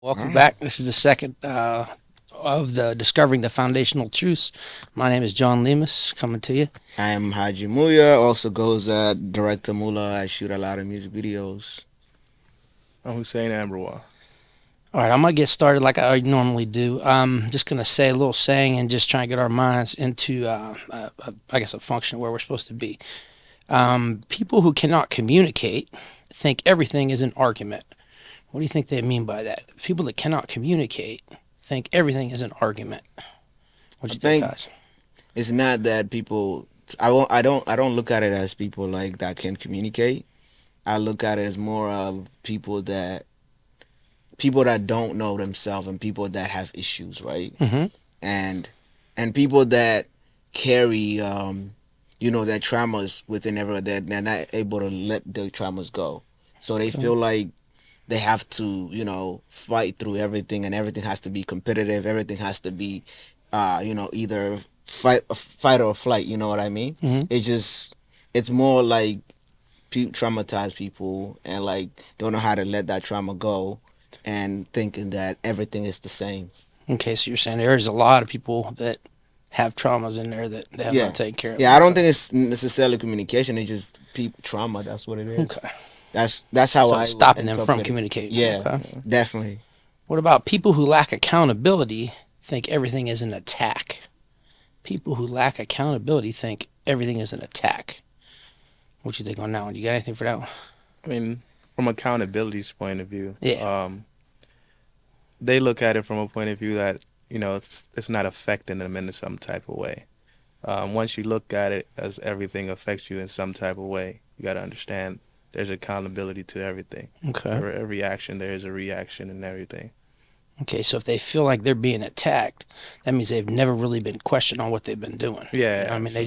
All Welcome right. back. This is the second of the Discovering the Foundational Truths. My name is John Lemus, coming to you. I am Haji Muya, also goes Director Mula. I shoot a lot of music videos. I'm Hussein Amberwal. All right, I'm going to get started like I normally do. I'm just going to say a little saying and just try and get our minds into, I guess, a function where we're supposed to be. People who cannot communicate think everything is an argument. What do you think they mean by that? People that cannot communicate think everything is an argument. What I do you think, think guys? it's not that people. I won't. I don't look at it as people like that can communicate. I look at it as more of people that don't know themselves and people that have issues, right? Mm-hmm. And people that carry that traumas within everyone that they're not able to let their traumas go. So they Okay. feel like they have to, fight through everything, and everything has to be competitive. Everything has to be, either fight or flight. You know what I mean? Mm-hmm. It's more like traumatized people and like don't know how to let that trauma go, and thinking that everything is the same. Okay, so you're saying there's a lot of people that have traumas in there that they have Yeah, not taken care of. yeah. I don't Okay. think it's necessarily communication. It's just trauma. That's what it is. Okay. That's how So I it's would stopping them from interpret it. communicating. Yeah, Okay. definitely. What about people who lack accountability think everything is an attack? People who lack accountability think everything is an attack. What you think on that one? You got anything for that one? I mean, from accountability's point of view, Yeah. they look at it from a point of view that it's not affecting them in some type of way. Once you look at it as everything affects you in some type of way, you got to understand there's accountability to everything. Okay. Every action there is a reaction and everything. Okay, so if they feel like they're being attacked, that means they've never really been questioned on what they've been doing. You know, Yeah, I mean, so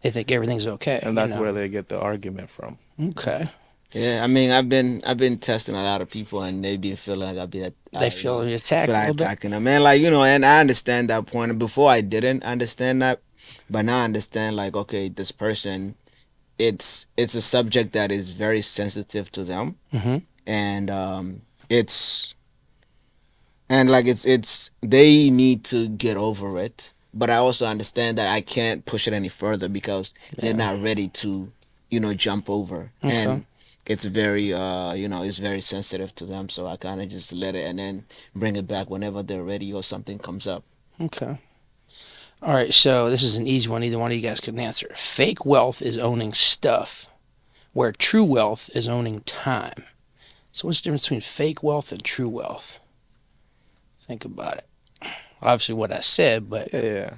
they think everything's okay. and You that's know. where they get the argument from. Okay. Yeah, I mean, I've been testing a lot of people, and they be feeling like They feel attacked feel a like little bit. attacking them, and like and I understand that point. Before I didn't understand that, but now I understand like, okay, this person, it's a subject that is very sensitive to them, Mm-hmm. and it's and like it's they need to get over it. But I also understand that I can't push it any further because they're Yeah. not ready to, jump over. Okay. And it's very it's very sensitive to them, so I kind of just let it and then bring it back whenever they're ready or something comes up. Okay. All right. So this is an easy one. Either one of you guys can answer. Fake wealth is owning stuff, where true wealth is owning time. So what's the difference between fake wealth and true wealth? Think about it. Obviously, what I said, but Yeah, yeah.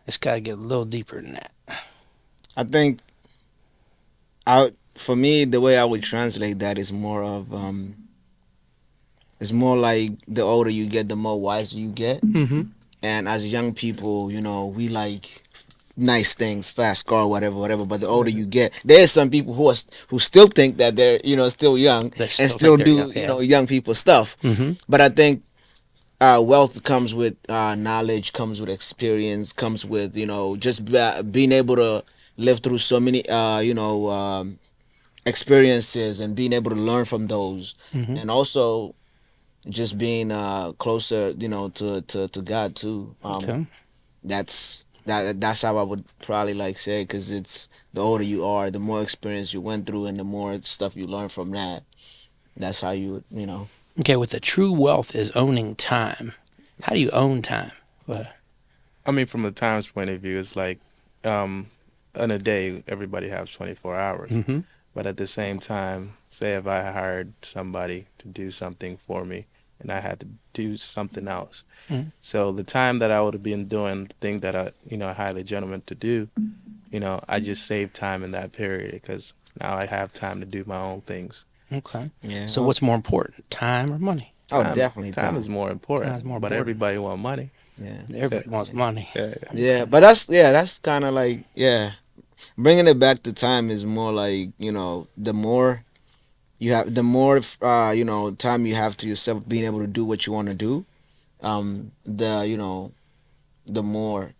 it's got to get a little deeper than that. I think I for me the way I would translate that is more of it's more like the older you get, the more wiser you get. Mm-hmm. And as young people, we like nice things, fast car, whatever, whatever. But the older you get, there's some people who still think that they're still young They and still still think they're young. do Yeah. young people stuff. Mm-hmm. But I think wealth comes with knowledge, comes with experience, comes with just being able to live through so many experiences and being able to learn from those, Mm-hmm. and also just being closer, to God too. Okay. That's how I would probably like say, because it's the older you are, the more experience you went through, and the more stuff you learn from that. That's how you would. Okay. With the true wealth is owning time. How do you own time? Well, I mean, from the times point of view, it's like um, in a day everybody has 24 hours. mm-hmm. But at the same time, say if I hired somebody to do something for me and I had to do something else. Mm-hmm. So the time that I would have been doing the thing that I hired a gentleman to do, I just saved time in that period because now I have time to do my own things. Okay. Yeah. So what's more important, time or money? Oh, Time, definitely time time. is more Time important, is more but important. everybody want money. Yeah. Everybody wants money. Yeah, Yeah, but that's kind of like, yeah, bringing it back to time is more like, the more the more time you have to yourself being able to do what you want to do, the the more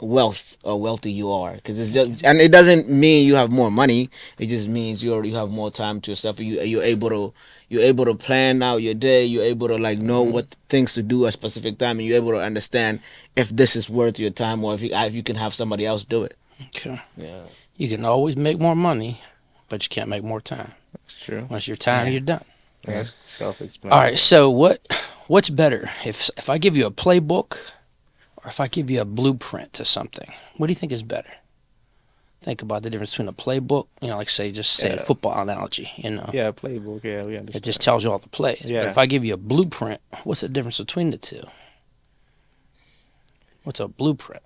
wealth or wealthy you are, because it's just, and it doesn't mean you have more money. It just means you have more time to yourself. You're able to plan out your day. You're able to like know Mhm. what things to do at a specific time, and you're able to understand if this is worth your time, or if you can have somebody else do it. Okay. Yeah. You can always make more money, but you can't make more time. That's true. Once your time, Yeah. you're done. That's All self-explanatory. right. So what's better, if I give you a playbook, or if I give you a blueprint to something? What do you think is better? Think about the difference between a playbook, like say a Yeah. football analogy, Yeah, playbook. Yeah, we It understand. just tells you all the plays. But Yeah. if I give you a blueprint, what's the difference between the two? What's a blueprint?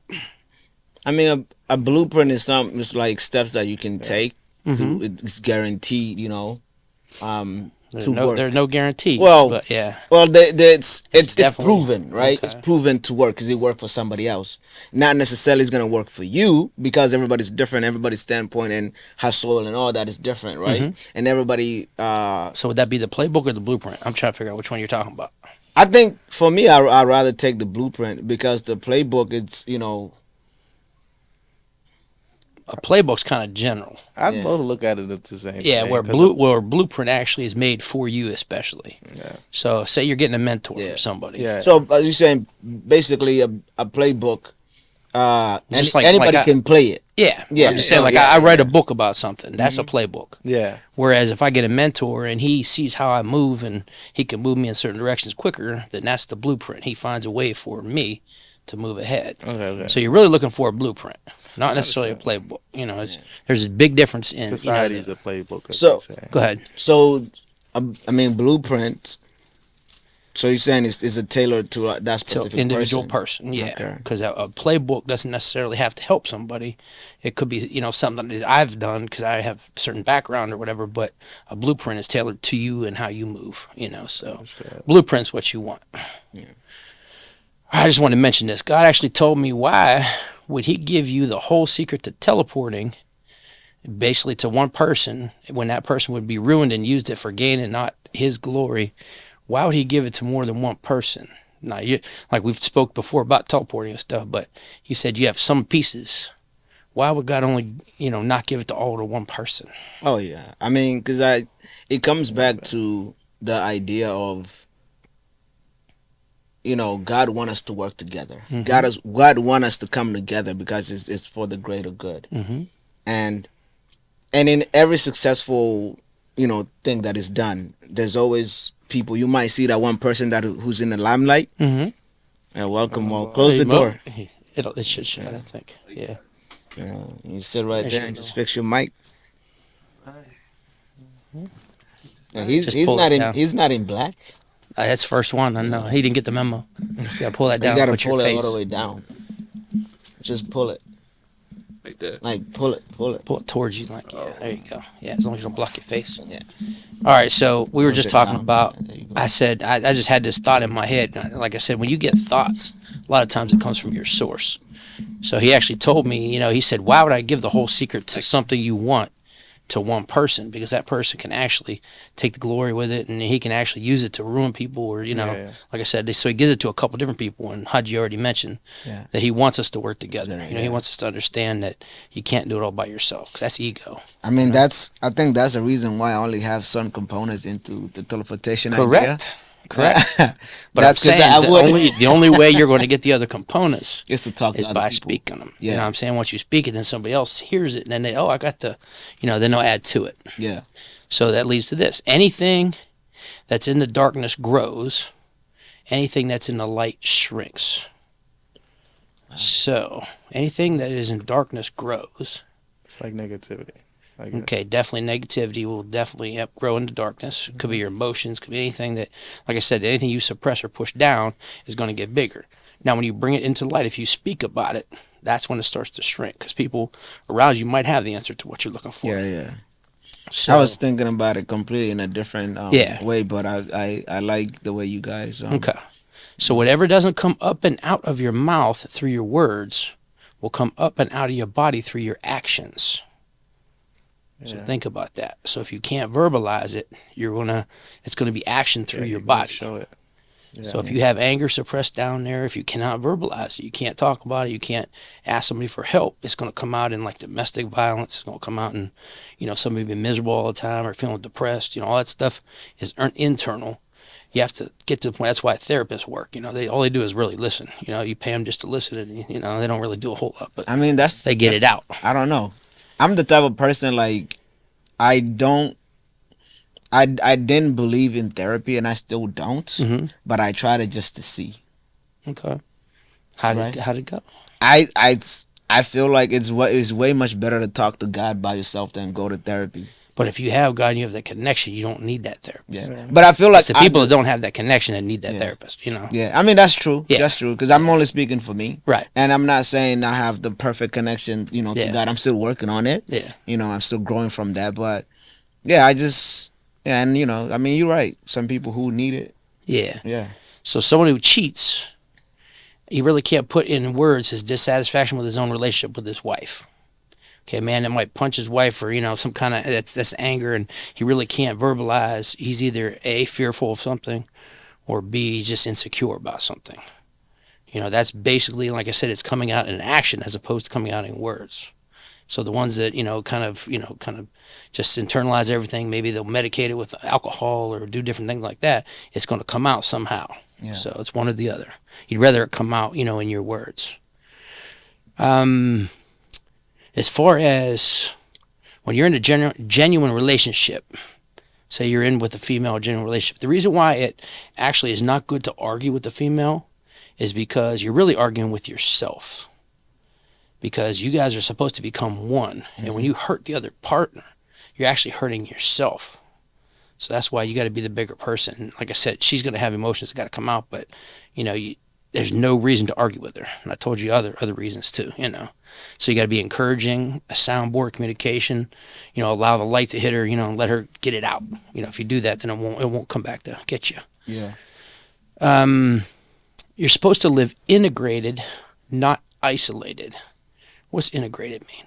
I mean, a blueprint is it's like steps that you can take Mhm. to, it's guaranteed, There's to no, work. there's no guarantee. Well, but yeah, Well, it's definitely- proven, right? okay. It's proven to work because it worked for somebody else. Not necessarily it's gonna work for you because everybody's different. Everybody's standpoint and hustle and all that is different, right? Mhm. And everybody, So would that be the playbook or the blueprint? I'm trying to figure out which one you're talking about. I think for me, I'd rather take the blueprint because the playbook, it's A playbook's kind of general. I Yeah. both look at it as the same. Yeah, thing, where 'cause where blueprint actually is made for you, especially. Yeah. So say you're getting a mentor Yeah. from somebody. Yeah. So you're saying basically a playbook, Just anybody can play it. Yeah. Yeah. I'm just saying, Oh, like yeah, I write a yeah. book about something. That's a playbook. Yeah. Whereas if I get a mentor and he sees how I move and he can move me in certain directions quicker, then that's the blueprint. He finds a way for me to move ahead. Okay. Okay. So you're really looking for a blueprint, not necessarily a playbook. There's a big difference in Society is a playbook. As So- they say. Go ahead. So, I mean, blueprint. So you're saying it's a tailored to that To specific individual person, yeah. Okay. Because a playbook doesn't necessarily have to help somebody. It could be, something that I've done because I have certain background or whatever. But a blueprint is tailored to you and how you move. So Understand. blueprint's what you want. I just want to mention this. God actually told me why would He give you the whole secret to teleporting, basically to one person, when that person would be ruined and used it for gain and not His glory. Why would He give it to more than one person? Now, like we've spoke before about teleporting and stuff, but He said you have some pieces. Why would God only, not give it to all to one person? Oh yeah, I mean, because it comes back to the idea of, God want us to work together. Mhm. God want us to come together because it's for the greater good. Mm-hmm. And in every successful, thing that is done, there's always people. You might see that one person who's in the limelight. Mm-hmm. And welcome, well, close the door. It should shut, I think. Yeah. You sit right there and just fix your mic. Yeah, Just pull it down. he's not in black. That's first one. I know. He didn't get the memo. You gotta pull that You down. gotta Put pull your it face. all the way down. Just pull it. Like that. Like pull it. Pull it towards you, like there you go. Yeah, as long as you don't block your face. Yeah. All right, so we were Push just it talking down. about. There you go. I said I just had this thought in my head. Like I said, when you get thoughts, a lot of times it comes from your source. So he actually told me, he said, why would I give the whole secret to something you want to one person? Because that person can actually take the glory with it, and he can actually use it to ruin people, or Yeah. like I said, so he gives it to a couple different people. And Haji already mentioned Yeah. that he wants us to work together. Yeah. He wants us to understand that you can't do it all by yourself, because that's ego. I mean, I think that's the reason why I only have some components into the teleportation idea. Correct. Correct. But That's I'm 'cause saying I would- the only way you're going to get the other components Is to talk is to by other people. speaking them. You Yeah. know what I'm saying? Once you speak it, then somebody else hears it, and then I got the, then they'll add to it. Yeah. So that leads to this. Anything that's in the darkness grows. Anything that's in the light shrinks. So anything that is in darkness grows. It's like negativity. I guess. Okay, definitely negativity will definitely grow into darkness. Could be your emotions, could be anything that, like I said, anything you suppress or push down is going to get bigger. Now, when you bring it into light, if you speak about it, that's when it starts to shrink, because people around you might have the answer to what you're looking for. Yeah. So, I was thinking about it completely in a different Yeah. way, but I like the way you guys. okay. So whatever doesn't come up and out of your mouth through your words will come up and out of your body through your actions. So Yeah. think about that. So if you can't verbalize it, it's going to be action through Yeah, your you gotta body. Show it. So if you have anger suppressed down there, if you cannot verbalize it, you can't talk about it, you can't ask somebody for help, it's going to come out in like domestic violence. It's going to come out in, somebody being miserable all the time or feeling depressed. All that stuff is internal. You have to get to the point. That's why therapists work. All they do is really listen. You pay them just to listen, and they don't really do a whole lot. But I mean, they get it out. I don't know. I'm the type of person like I didn't believe in therapy, and I still don't. Mm-hmm. But I try to just to see. Okay. How'd it go? I feel like it's way much better to talk to God by yourself than go to therapy. But if you have God and you have that connection, you don't need that therapist. Yeah. But I feel like it's the people that don't have that connection that need that therapist. Yeah. I mean, that's true. Yeah. That's true. Because I'm only speaking for me. Right. And I'm not saying I have the perfect connection, to God. I'm still working on it. Yeah. I'm still growing from that. But yeah, and I mean, you're right. Some people who need it. Yeah. Yeah. So someone who cheats, he really can't put in words his dissatisfaction with his own relationship with his wife. Okay, man that might punch his wife or, some kind of, that's anger, and he really can't verbalize. He's either A, fearful of something, or B, he's just insecure about something. That's basically, like I said, it's coming out in action as opposed to coming out in words. So the ones that, kind of just internalize everything, maybe they'll medicate it with alcohol or do different things like that, it's going to come out somehow. Yeah. So it's one or the other. You'd rather it come out, in your words. As far as when you're in a genuine relationship, say you're in with a female, genuine relationship, the reason why it actually is not good to argue with the female is because you're really arguing with yourself. Because you guys are supposed to become one. Mm-hmm. And when you hurt the other partner, you're actually hurting yourself. So that's why you got to be the bigger person. Like I said, she's going to have emotions that got to come out, but, there's no reason to argue with her. And I told you other reasons too, So you got to be encouraging, a soundboard communication, allow the light to hit her, and let her get it out. If you do that, then it won't come back to get you. Yeah. You're supposed to live integrated, not isolated. What's integrated mean?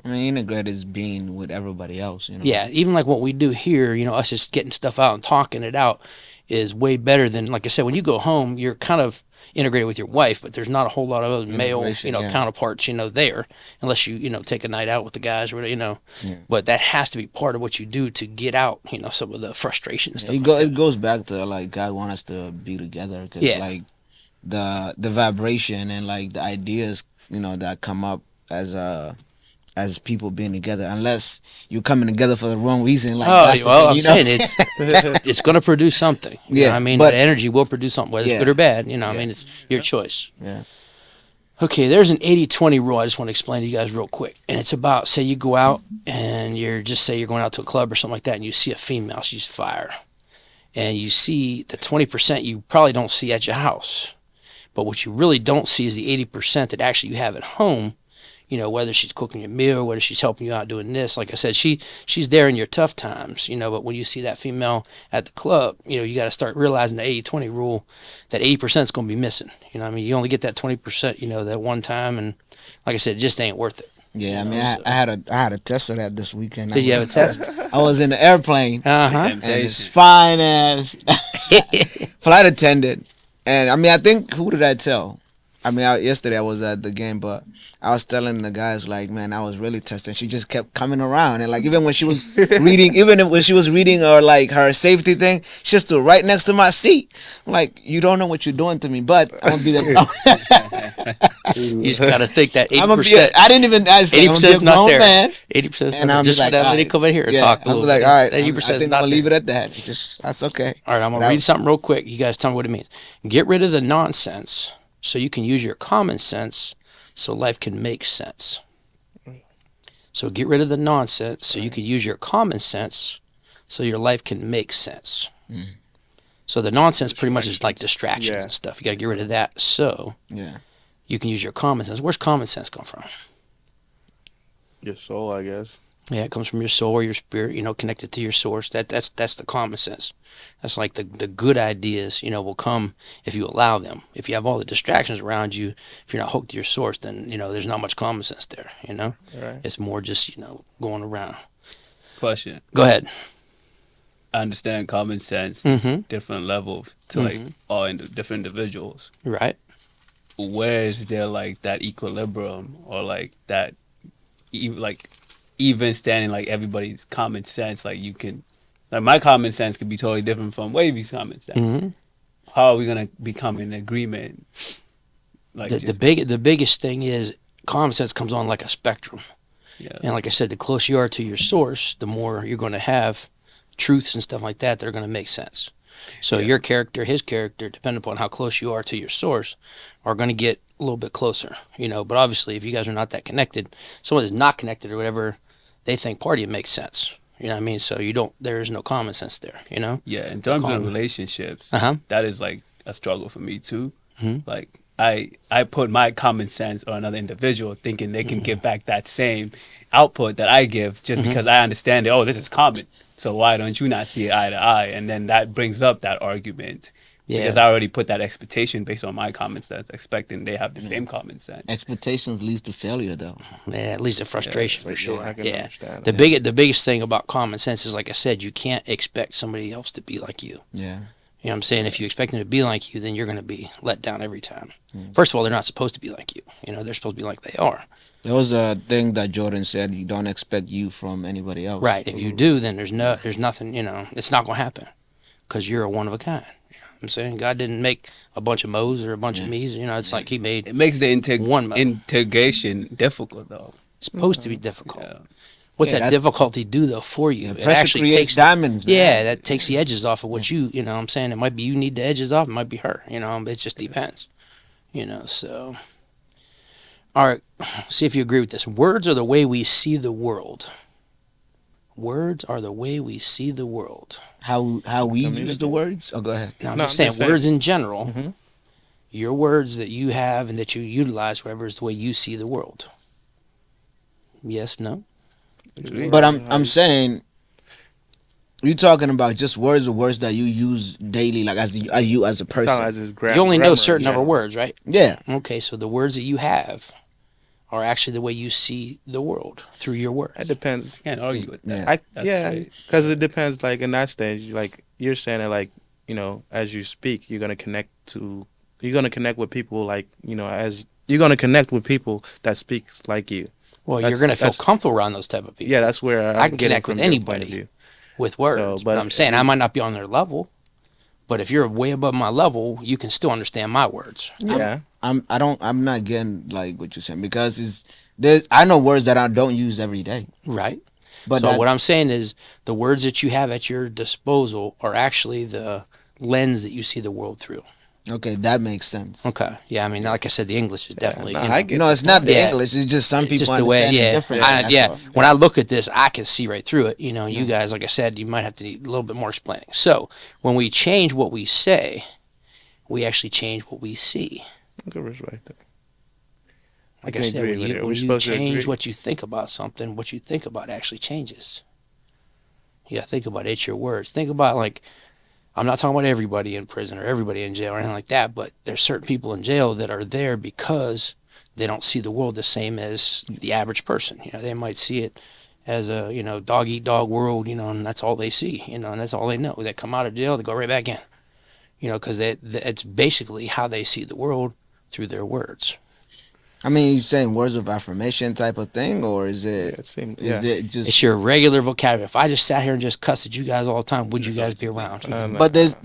I mean, integrated is being with everybody else, Yeah, even like what we do here, us just getting stuff out and talking it out is way better than, like I said, when you go home, you're kind of integrated with your wife, but there's not a whole lot of other male, counterparts, there, unless you, take a night out with the guys or whatever, Yeah. But that has to be part of what you do to get out, some of the frustration and stuff. It goes back to like God wants us to be together because like the vibration and like the ideas, that come up as people being together, unless you're coming together for the wrong reason. Like, I'm saying it's going to produce something. Yeah, but the energy will produce something, whether it's good or bad. I mean, it's your choice. Yeah. Okay, there's an 80-20 rule I just want to explain to you guys real quick. And it's about, say you go out and you're going out to a club or something like that, and you see a female, she's fire. And you see the 20% you probably don't see at your house. But what you really don't see is the 80% that actually you have at home. Whether she's cooking your meal, whether she's helping you out doing this. Like I said, she's there in your tough times, but when you see that female at the club, you got to start realizing the 80-20 rule, that 80% is going to be missing. I mean, you only get that 20%, that one time, and like I said, it just ain't worth it. Yeah, I mean, I had a test of that this weekend. Did you have a test? I was in the airplane, and this fine ass flight attendant, and I mean, I think, who did I tell? I mean, yesterday I was at the game, but I was telling the guys, like, man, I was really testing. She just kept coming around, and like even when she was reading, or like her safety thing, she stood right next to my seat. I'm like, you don't know what you're doing to me, but I'm gonna be there. You just gotta think that 80%. I didn't even ask. 80% not there. 80% is not there. Just like, let me come in here and talk a little bit. All right, 80% I think I'll leave it at that. That's okay. All right, I'm gonna read something real quick. You guys tell me what it means. Get rid of the nonsense, so you can use your common sense, so life can make sense. So get rid of the nonsense, so you can use your common sense, so your life can make sense. Mm. So the nonsense pretty much is like distractions and stuff. You got to get rid of that, so you can use your common sense. Where's common sense come from? Your soul, I guess. Yeah, it comes from your soul or your spirit, connected to your source. That's the common sense. That's like the good ideas, will come if you allow them. If you have all the distractions around you, if you're not hooked to your source, then, there's not much common sense there, Right. It's more just, going around. Question. Go ahead. I understand common sense Mhm. is different levels to like all different individuals. Right. Where is there like that equilibrium or like that like even standing like everybody's common sense? Like you can, like my common sense could be totally different from Wavy's common sense. hmm How are we gonna become in agreement? Like The biggest thing is common sense comes on like a spectrum. yeah. And like I said, the closer you are to your source, the more you're going to have truths and stuff like that that are going to make sense. So Yeah. your character, his character, depending upon how close you are to your source, are going to get a little bit closer, you know. But obviously, if you guys are not that connected, someone is not connected or whatever, they think part of it makes sense. You know what I mean? So there is no common sense there, you know? Yeah, in terms of common. relationships, Uh-huh. that is like a struggle for me too. Mhm. Like I put my common sense on another individual, thinking they can give back that same output that I give, just because I understand it. Oh, this is common, so why don't you not see it eye to eye? And then that brings up that argument because I already put that expectation based on my common sense, expecting they have the same common sense. Expectations leads to failure, though. Yeah, it leads to frustration for sure. I can Yeah. understand. The biggest thing about common sense is, like I said, you can't expect somebody else to be like you. Yeah. You know what I'm saying? If you expect them to be like you, then you're going to be let down every time. First of all, they're not supposed to be like you. You know, they're supposed to be like they are. There was a thing that Jordan said: you don't expect you from anybody else. Right. If you do, then there's nothing, you know, it's not going to happen because you're a one of a kind. You know what I'm saying? God didn't make a bunch of Mo's or a bunch of me's. You know, it's like he made It makes the one Mo. integration difficult though. It's supposed to be difficult. Yeah. What's Yeah, that that's- difficulty do though for you? Yeah, It pressure actually creates takes diamonds, man. Yeah, that takes the edges off of what you know what I'm saying? It might be you need the edges off, it might be her, you know, it just depends. You know, so all right, see if you agree with this. Words are the way we see the world. Words are the way we see the world. How we use the words? Oh, go ahead. Now, I'm No, just I'm saying, just saying. words in general, Mhm. your words that you have and that you utilize, whatever, is the way you see the world. Yes, no? But I'm saying, you talking about just words or words that you use daily, like as you as a It's not person. as his You only know grammar certain in number of general. words, right? Yeah. Okay, so the words that you have are actually the way you see the world through your words. It depends. Can't argue with that. Yeah. That's Yeah, straight. because it depends. Like in that stage, like you're saying that, like as you speak, you're gonna connect with people, like as you're gonna connect with people that speaks like you. Well, That's- you're going to feel that's- comfortable around those type of people. Yeah, that's where I I'm can getting connect from with your anybody. point of view. With words. So, but but I'm saying I might not be on their level, but if you're way above my level, you can still understand my words. Yeah, I'm not getting like what you're saying, because I know words that I don't use every day. Right. But So that- what I'm saying is the words that you have at your disposal are actually the lens that you see the world through. okay, that makes sense. Okay. Yeah, I mean, like I said, the English is definitely. nah, you know, I get No, it's not the Yeah. English. It's just some it's people just the way, understand it yeah. differently. that's Yeah. all. When I look at this, I can see right through it. You know, you guys, like I said, you might have to need a little bit more explaining. So when we change what we say, we actually change what we see. look at Rich right there. Like can I said, agree when with you, it. when We're you supposed to change agree. what you think about something, what you think about actually changes. You got to think about it. It's your words. Think about, like, I'm not talking about everybody in prison or everybody in jail or anything like that, but there's certain people in jail that are there because they don't see the world the same as the average person. You know, they might see it as a, dog eat dog world, and that's all they see, and that's all they know. They come out of jail, they go right back in, because it's basically how they see the world through their words. I mean, you saying words of affirmation type of thing, or is Yeah, it? it seems. Is Yeah. it just? It's your regular vocabulary. If I just sat here and just cussed at you guys all the time, would you guys be around? But there's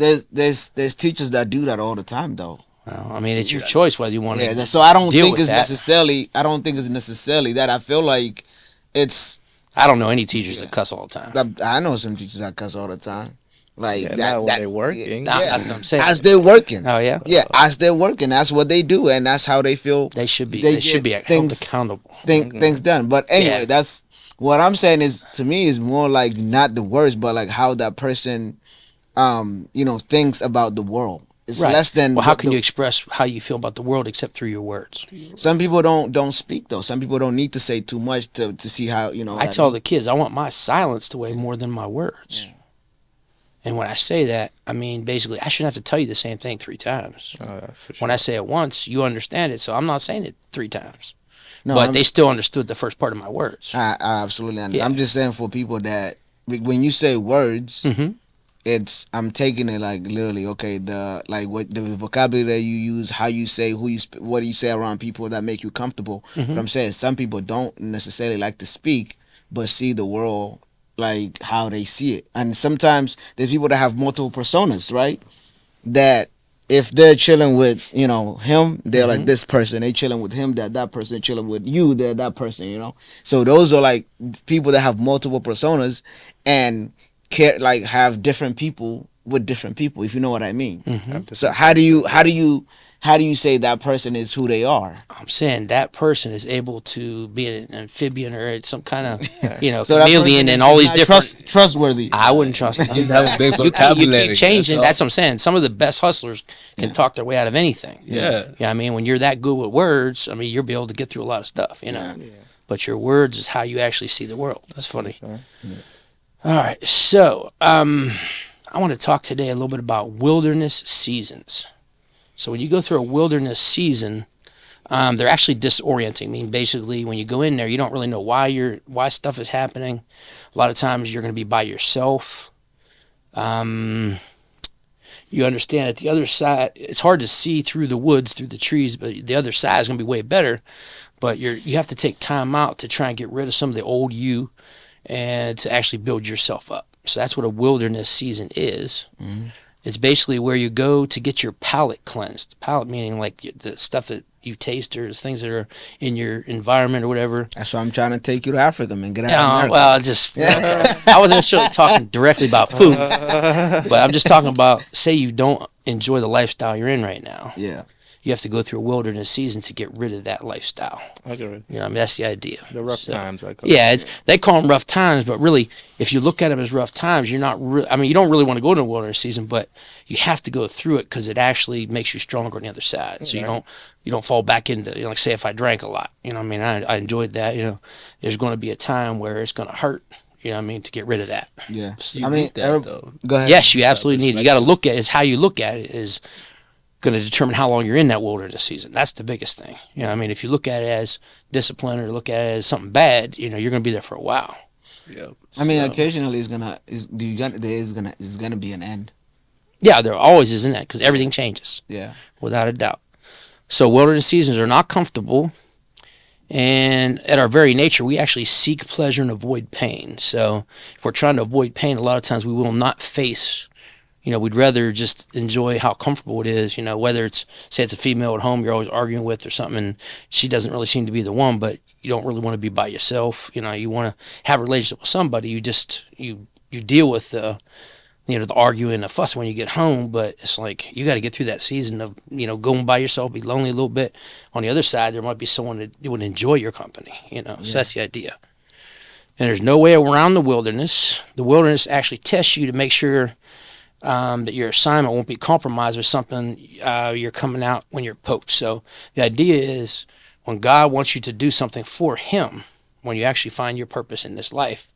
teachers that do that all the time, though. Well, I mean, it's your choice whether you want Yeah, to. so I don't deal think with it's that. necessarily. I don't think it's necessarily that. I feel like it's. I don't know any teachers that cuss all the time. I know some teachers that cuss all the time. Like Yeah, that, not when that- they're working. Nah, Yeah. that's what I'm saying. As they're working. Oh yeah, Yeah, as they're working, that's what they do, and that's how they feel they should be. They They, should be get held things- accountable. things done. But anyway, Yeah. that's what I'm saying is, to me, is more like not the words, but like how that person, thinks about the world. It's Right. less than. Well, how what can the- you express how you feel about the world except through your words? Some people don't speak though. Some people don't need to say too much to see how I tell the kids I want my silence to weigh more than my words. And when I say that, I mean basically I shouldn't have to tell you the same thing 3 times. Oh, that's for sure. When I say it once, you understand it, so I'm not saying it 3 times. No, but they still understood the first part of my words. I absolutely understand. Yeah. I'm just saying for people that when you say words, Mhm. I'm taking it like literally. Okay, what the vocabulary that you use, how you say, what do you say around people that make you comfortable. But I'm saying some people don't necessarily like to speak, but see the world like how they see it. And sometimes there's people that have multiple personas, right? That if they're chilling with him, they're like this person. They chilling with him, that person. Chilling with you, they're that person. So those are like people that have multiple personas and care, like have different people with different people, if you know what I mean. So how do you say that person is who they are? I'm saying that person is able to be an amphibian or some kind of, So that person chameleon is and all these not different. trustworthy. I wouldn't trust them. Just have a big You vocabulary. keep changing. That's That's what I'm saying. Some of the best hustlers can talk their way out of anything. Yeah. Yeah, I mean, when you're that good with words, I mean, you'll be able to get through a lot of stuff, But your words is how you actually see the world. That's funny. Sure. All right, so I want to talk today a little bit about wilderness seasons. So when you go through a wilderness season, they're actually disorienting. I mean, basically, when you go in there, you don't really know why stuff is happening. A lot of times, you're going to be by yourself. You understand that the other side, it's hard to see through the woods, through the trees, but the other side is going to be way better. But you have to take time out to try and get rid of some of the old you and to actually build yourself up. So that's what a wilderness season is. Mm-hmm. It's basically where you go to get your palate cleansed. Palate meaning like the stuff that you taste or the things that are in your environment or whatever. That's why I'm trying to take you to Africa, man. Get out of America. Well, I wasn't necessarily talking directly about food, but I'm just talking about, say you don't enjoy the lifestyle you're in right now. Yeah. You have to go through a wilderness season to get rid of that lifestyle. I agree. I mean, that's the idea. The rough times. They call them rough times, but really, if you look at them as rough times, you're not. You don't really want to go into a wilderness season, but you have to go through it because it actually makes you stronger on the other side. So you don't fall back into like say if I drank a lot, I enjoyed that. There's going to be a time where it's going to hurt. To get rid of that. Yeah. So you need that, though. Go ahead. Yes, you absolutely need it. You got to look at it. It's how you look at it is going to determine how long you're in that wilderness season. That's the biggest thing. If you look at it as discipline or look at it as something bad, you're going to be there for a while. Yeah. Occasionally it's gonna be an end. Yeah, there always is in that because everything changes. Yeah. Without a doubt. So wilderness seasons are not comfortable. And at our very nature, we actually seek pleasure and avoid pain. So if we're trying to avoid pain, a lot of times we will not face, we'd rather just enjoy how comfortable it is, whether it's, say it's a female at home you're always arguing with or something, and she doesn't really seem to be the one, but you don't really want to be by yourself. You want to have a relationship with somebody. You just, you deal with the arguing and the fuss when you get home, but it's like you got to get through that season of, going by yourself, be lonely a little bit. On the other side, there might be someone that would enjoy your company, So that's the idea. And there's no way around the wilderness. The wilderness actually tests you to make sure that your assignment won't be compromised with something you're coming out when you're poked. So the idea is when God wants you to do something for Him, when you actually find your purpose in this life,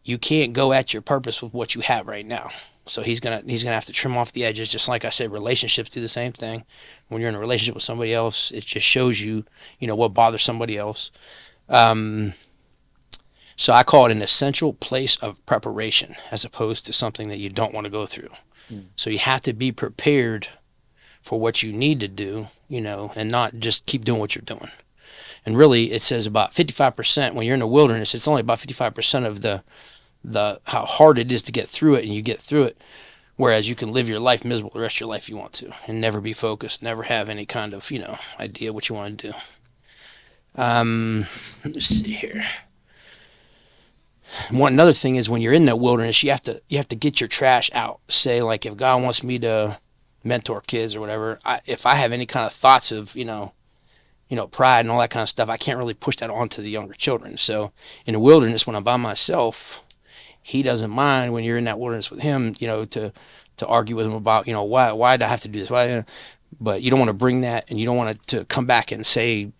you can't go at your purpose with what you have right now. So he's gonna have to trim off the edges. Just like I said, relationships do the same thing. When you're in a relationship with somebody else, it just shows you, what bothers somebody else. So I call it an essential place of preparation as opposed to something that you don't want to go through. So you have to be prepared for what you need to do, and not just keep doing what you're doing. And really, it says about 55% when you're in the wilderness, it's only about 55% of the how hard it is to get through it, and you get through it. Whereas you can live your life miserable the rest of your life if you want to, and never be focused, never have any kind of, idea what you want to do. Let's see here. Another thing is when you're in that wilderness, you have to get your trash out. Say like if God wants me to mentor kids or whatever, if I have any kind of thoughts of pride and all that kind of stuff, I can't really push that onto the younger children. So in the wilderness, when I'm by myself, He doesn't mind when you're in that wilderness with Him, to argue with Him about why do I have to do this? Why? But you don't want to bring that, and you don't want to come back and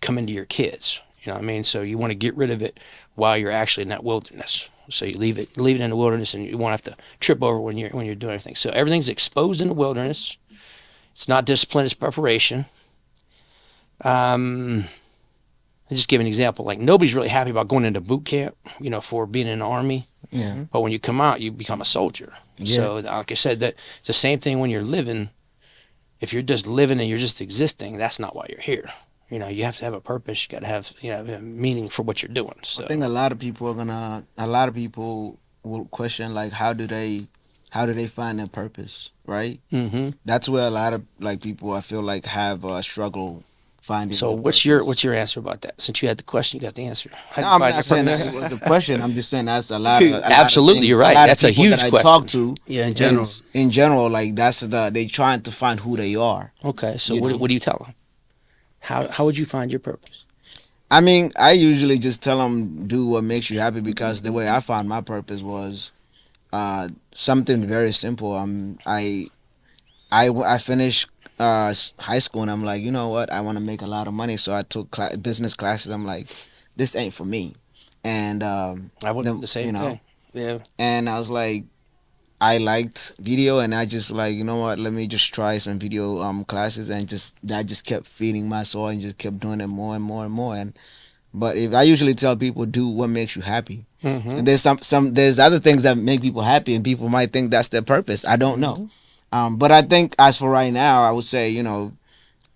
come into your kids. You know what I mean? So you want to get rid of it while you're actually in that wilderness. So you leave it in the wilderness, and you won't have to trip over when you're doing everything. So everything's exposed in the wilderness. It's not discipline; it's preparation. And I'll just give an example. Like nobody's really happy about going into boot camp, for being in the Army. Yeah. But when you come out, you become a soldier. Yeah. So like I said, that it's the same thing when you're living. If you're just living and you're just existing, that's not why you're here. You have to have a purpose. You got to have, a meaning for what you're doing. So I think a lot of people will question like how do they find their purpose, right? hmm That's where a lot of like people I feel like have a struggle finding. So their what's purpose. your answer about that? Since you had the question, you got the answer. How do No, you I'm find not your saying purpose? that it was a question. I'm just saying that's a lot of Absolutely, you're right. A lot of That's a people huge that I question. talk to. Yeah, in general. In general, like they trying to find who they are. Okay, so You know. what do you tell them? How would you find your purpose? I mean, I usually just tell them do what makes you happy because the way I found my purpose was something very simple. I finished high school and I'm like, you know what? I want to make a lot of money, so I took business classes. I'm like, this ain't for me, and I would do the same thing. Yeah. and I was like, I liked video, and I just like, you know what? Let me just try some video classes, and I just kept feeding my soul and just kept doing it more and more and more. And but if I usually tell people do what makes you happy. Mm-hmm. And there's there's other things that make people happy, and people might think that's their purpose. I don't know. But I think as for right now, I would say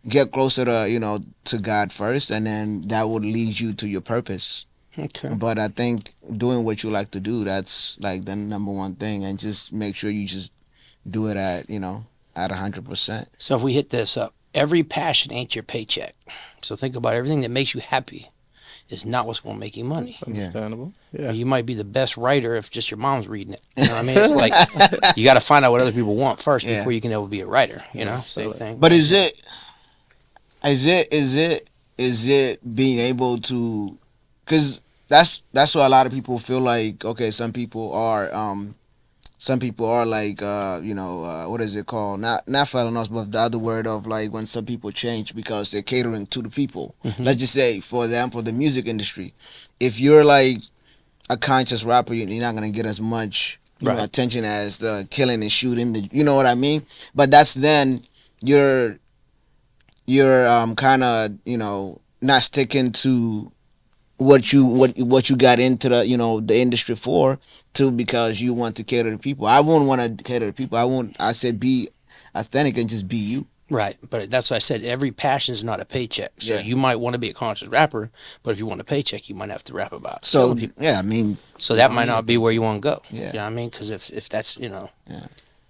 get closer to to God first, and then that would lead you to your purpose. Okay. But I think doing what you like to do, that's like the number one thing, and just make sure you just do it at 100%. So if we hit this up, every passion ain't your paycheck. So think about everything that makes you happy is not what's going to make you money. It's understandable. Yeah. You might be the best writer if just your mom's reading it. You know what I mean? It's like you got to find out what other people want first Yeah. before you can ever be a writer. Same absolutely. thing. But is it being able to, because that's why a lot of people feel like, okay, some people are like what is it called, not falling off, but the other word of like when some people change because they're catering to the people. Mhm. Let's just say, for example, the music industry. If you're like a conscious rapper, you're not gonna get as much Right. attention as the killing and shooting, you know what I mean? But that's then you're kind of not sticking to what you got into the industry for, too, because you want to cater to people. I wouldn't want to cater to people. I said be authentic and just be you. Right. But that's what I said. Every passion is not a paycheck. So Yeah. you might want to be a conscious rapper, but if you want a paycheck, you might have to rap about So killing people. yeah, I mean, So that might not be where you want to go. Yeah. You know what I mean? Because if that's,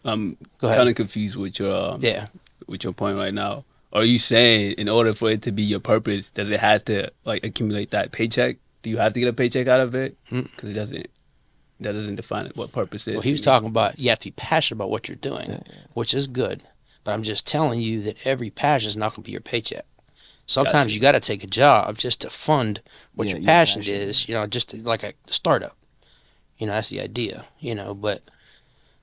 I'm Go ahead. kind of confused with your yeah. with your point right now. Are you saying in order for it to be your purpose, does it have to like accumulate that paycheck? Do you have to get a paycheck out of it? Because it doesn't. That doesn't define what purpose is. Well, he was talking about you have to be passionate about what you're doing, which is good. But I'm just telling you that every passion is not going to be your paycheck. Sometimes Gotcha. you got to take a job just to fund what Yeah, your your passion passion, is, just like a startup. That's the idea, But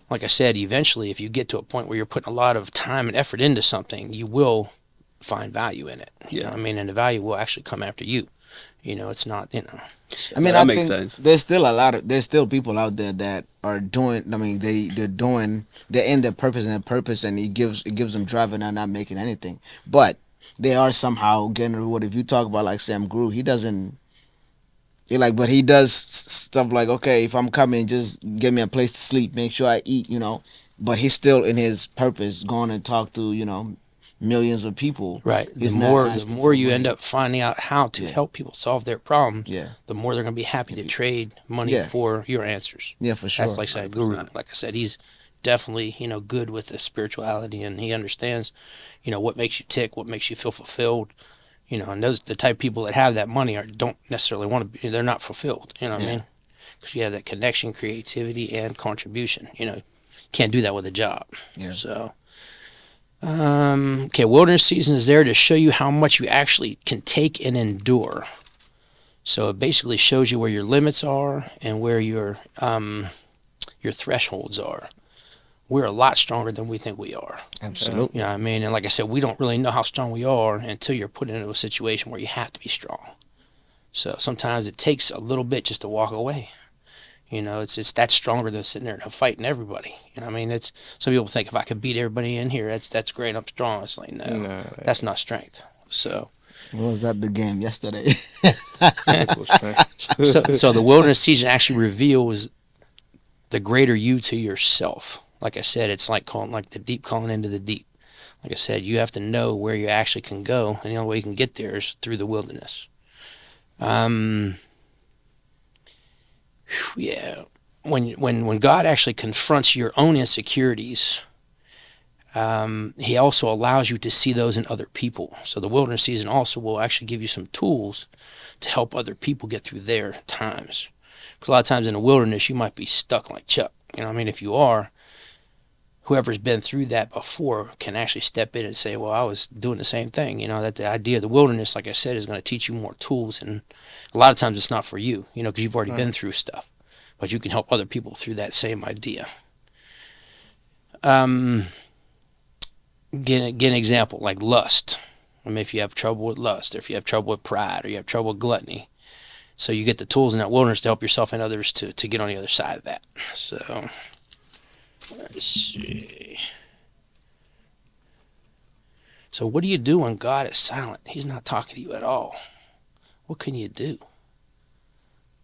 like I said, eventually, if you get to a point where you're putting a lot of time and effort into something, you will find value in it. You know what I mean? And the value will actually come after you. It's not, I mean, That I makes think sense. there's still people out there that are doing. I mean, they're in their purpose, and it gives them drive, and they're not making anything. But they are somehow getting rewarded. If you talk about like Sam Grew, he doesn't. But he does stuff like, okay, if I'm coming, just give me a place to sleep, make sure I eat, But he's still in his purpose, going and talk to millions of people. right. The He's not more asking for you money. end up finding out how to help people solve their problems, Yeah, the more they're going to be happy to trade money Yeah. for your answers. yeah, for sure. That's like saying Guru. 100%. Like I said, he's definitely, good with the spirituality, and he understands, what makes you tick, what makes you feel fulfilled. And those the type of people that have that money don't necessarily want to be. They're not fulfilled. You know what I Yeah. mean? Because you have that connection, creativity, and contribution. You can't do that with a job. Yeah. So, okay, wilderness season is there to show you how much you actually can take and endure. So it basically shows you where your limits are and where your thresholds are. We're a lot stronger than we think we are. Absolutely. You know what I mean? And like I said, we don't really know how strong we are until you're put into a situation where you have to be strong. So sometimes it takes a little bit just to walk away. It's that's stronger than sitting there and fighting everybody. You know what I mean? It's some people think if I could beat everybody in here, that's great. I'm strong. It's like no, No, that's not strength. So What was at the game yesterday? Physical strength. So the wilderness season actually reveals the greater you to yourself. Like I said, it's like the deep calling into the deep. Like I said, you have to know where you actually can go, and the only way you can get there is through the wilderness. Yeah. When God actually confronts your own insecurities, he also allows you to see those in other people. So the wilderness season also will actually give you some tools to help other people get through their times. Because a lot of times in the wilderness, you might be stuck like Chuck. You know what I mean? If you are, whoever's been through that before can actually step in and say, well, I was doing the same thing. You know, that the idea of the wilderness, like I said, is going to teach you more tools. And a lot of times it's not for you, you know, because you've already been through stuff. But you can help other people through that same idea. Get an example, like lust. I mean, if you have trouble with lust, or if you have trouble with pride, or you have trouble with gluttony. So you get the tools in that wilderness to help yourself and others to get on the other side of that. So... let's see. So what do you do when God is silent? He's not talking to you at all. What can you do?